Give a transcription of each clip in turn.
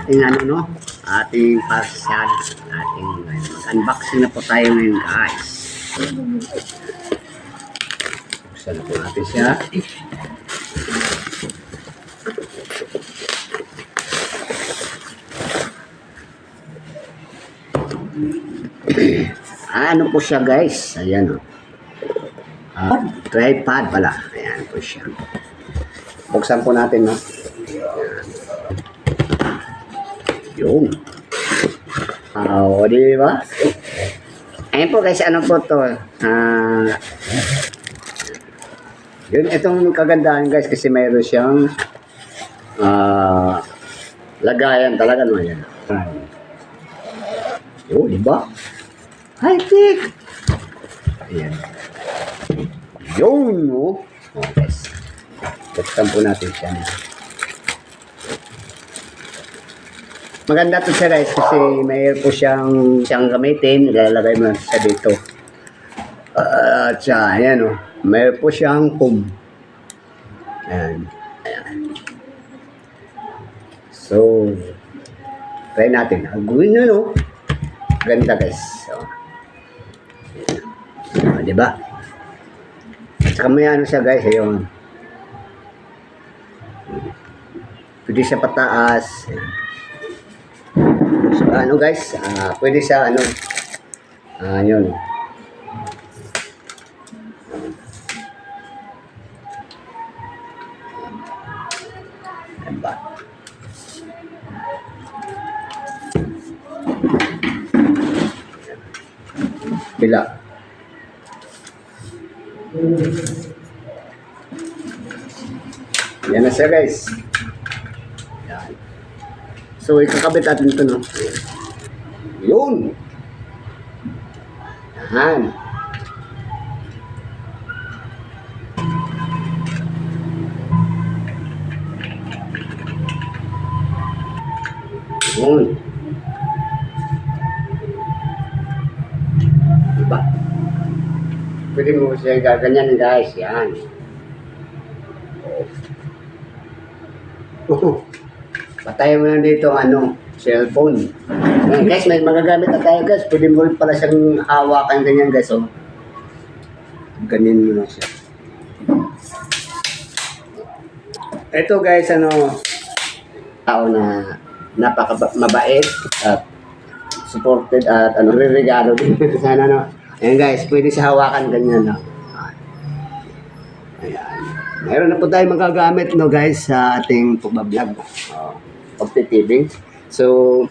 ating ano no, ating partial, ating mag-unboxing na po tayo ngayon guys. Buksan na po natin siya. Ano po siya guys, ayan o. Tripod pala, ayan po siya. Buksan po natin no. Yung. Di ba? Ayan po guys, ano po to? Yun, itong kagandahan guys kasi mayroon siyang lagayan talaga no yan. Yun, di ba? High-tech! Ayan. Yun, no? Oh, guys. Buksan po natin siya. Maganda to siya guys kasi mayroon po siyang gamitin. Ilalagay mo lang siya dito. At siya, ayan o. Mayroon po siyang pum. Ayan. Ayan. So, try natin. Gawin nyo no. Ganda guys. So, diba? At saka may ano siya guys. Ayun. Pwede siya pataas. So, ano guys, pwede siya, ano, yun. Diba? Bila. Yan na siya guys. Yan. So, ikakabit natin ito, no? Yun! Yan. Yun. Diba? Pwede mo siya gaganyan guys. Yan. Patayin mo na dito ano, cellphone. Yan guys, may magagamit na tayo guys. Pwede mo rin pala siyang hawakan ganyan guys. Oh. Ganyan mo na siya. Ito guys, ano, tao na napaka-mabait at supported at ano, re-regalo din. Sana no. Ayan guys, pwede siya hawakan ganyan no. Ayan. Mayroon na po tayo magagamit no guys sa ating pagbablog. Pagtitibing. So,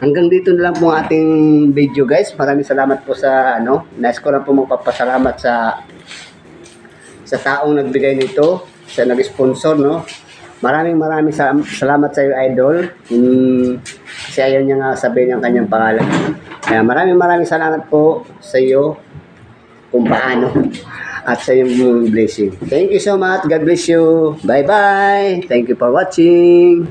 hanggang dito na lang po ang ating video guys. Maraming salamat po sa ano. Nais ko lang po magpapasalamat sa taong nagbigay nito, sa nag-sponsor no. Maraming salamat sa iyo idol. Kasi ayaw niya nga sabihin ang kanyang pangalan. Kaya maraming salamat po sa iyo kung paano at sa iyong blessing. Thank you so much. God bless you. Bye-bye. Thank you for watching.